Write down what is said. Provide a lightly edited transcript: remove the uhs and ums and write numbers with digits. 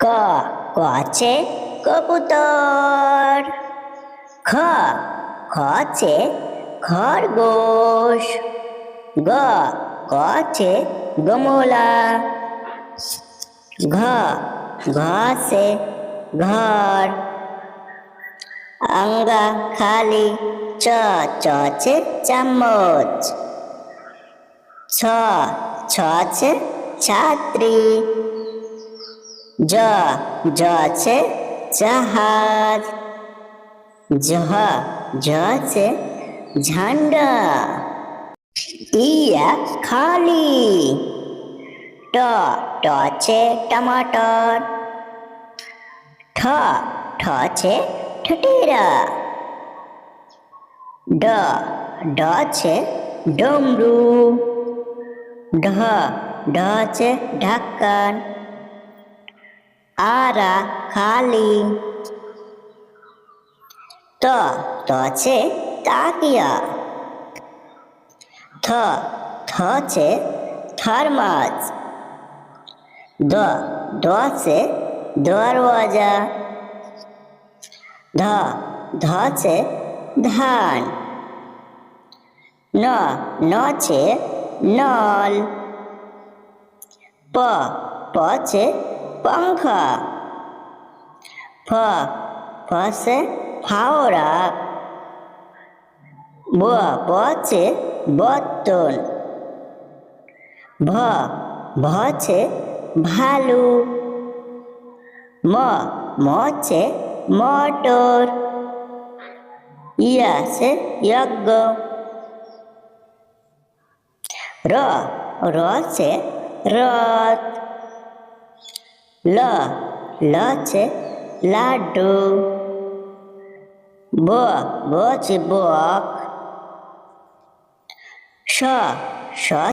ক ক আছে কবুতর। খ খ আছে খরগোশ। গ গ আছে গমলা। ঘ ঘ আছে ঘর। আঙ্গা খালি চ চ আছে চামচ। ছ ছ আছে ছাত্রী। জ জ আছে জাহাজ। ঝ ঝ আছে ঝান্ডা। ইয়া খালি ট ট আছে টমাটর। ঠ ঠ আছে ঠটেরা। ড ড আছে ডমরু। ঢ ঢ আছে ঢাকান। আরা খালি ত ত আছে তাকিয়া। থ থ আছে থার্মাস। দ দ আছে দরওয়াজা। ধ ধ আছে ধান। ন ন আছে নল। প প আছে पंखा। फ फ से फावड़ा। ब ब से बर्तन। भ भ से भालू। म म से मोटर। या से यज्ञ। र र से रथ। ल ल से लाडू। ब ब से बक। श श